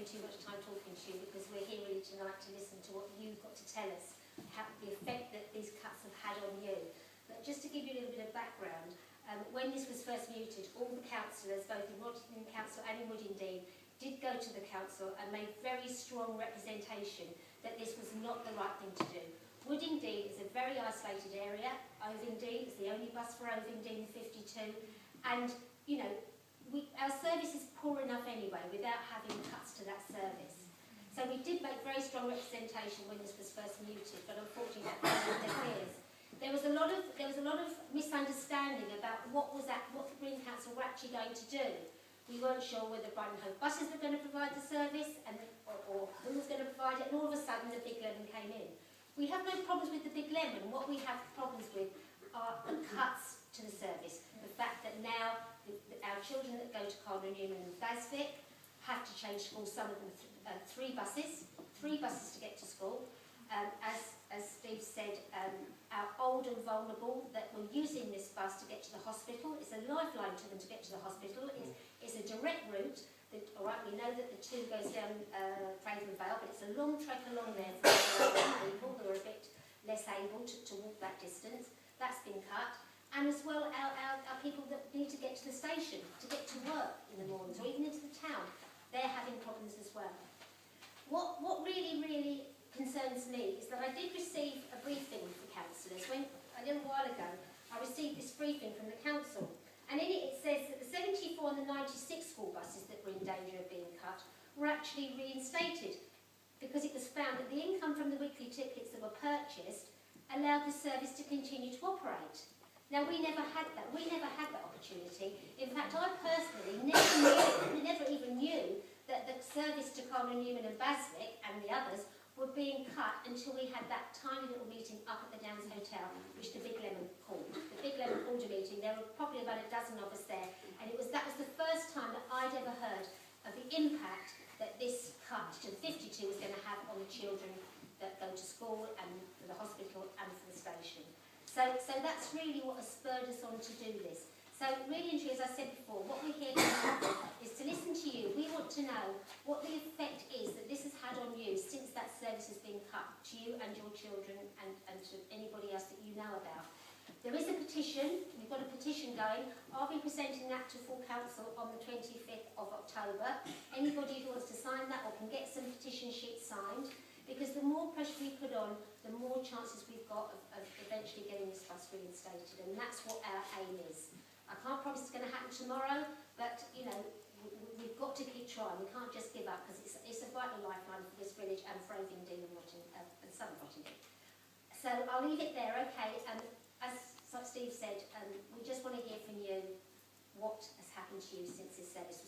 spend too much time talking to you because we're here really tonight to listen to what you've got to tell us, how, the effect that these cuts have had on you. But just to give you a little bit of background, when this was first mooted, all the councillors, both in Woodingdean Council and in Woodingdean, did go to the council and made very strong representation that this was not the right thing to do. Woodingdean is a very isolated area. Ovingdean is the only bus for Ovingdean 52, and you know, our service is poor enough anyway without having cuts to that service. So we did make very strong representation when this was first mooted, but unfortunately that failed their fears. There was a lot of misunderstanding about what the Green Council were actually going to do. We weren't sure whether Brighton Hove buses were going to provide the service, or who was going to provide it, and all of a sudden the Big Lemon came in. We have no problems with the Big Lemon. What we have problems with are the cuts to the service. The fact that now our children that go to Cllr Newman and Basvic have to change school, some of them three buses to get to school. As Steve said, our old and vulnerable that were using this bus to get to the hospital, it's a lifeline to them to get to the hospital. It's a direct route. All right, we know that the 2 goes down Craven Vale, but it's a long trek along there for people who are a bit less able to walk that distance. That's been cut. And as well, our people that need to get to the station, to get to work in the mornings, or even into the town, they're having problems as well. What really, really concerns me is that I did receive a briefing from councillors. When, a little while ago, I received this briefing from the council, and in it says that the 74 and the 96 school buses that were in danger of being cut were actually reinstated, because it was found that the income from the weekly tickets that were purchased allowed the service to continue to operate. Now, we never had that. We never had that opportunity. In fact, I personally never even knew that the service to Cllr Newman and Basvic and the others were being cut until we had that tiny little meeting up at the Downs Hotel, which the Big Lemon called. The Big Lemon called a meeting. There were probably about a dozen of us there, and that was the first time that I'd ever heard of the impact that this cut to the 52 was going to have on the children that go to school and for the hospital and for the station. So that's really what has spurred us on to do this. So really and truly, as I said before, what we're here to do is to listen to you. We want to know what the effect is that this has had on you since that service has been cut, to you and your children and to anybody else that you know about. There is a petition. We've got a petition going. I'll be presenting that to full council on the 25th of October. Anybody who wants to sign that or can get some petition sheets signed, because the more pressure we put on, the more chances we've got of eventually getting this bus reinstated, and that's what our aim is. I can't promise it's going to happen tomorrow, but you know, we've got to keep trying. We can't just give up, because it's a vital lifeline for this village and for Ovingdean and Southern Woodingdean. So I'll leave it there, okay. As Steve said, we just want to hear from you what has happened to you since this service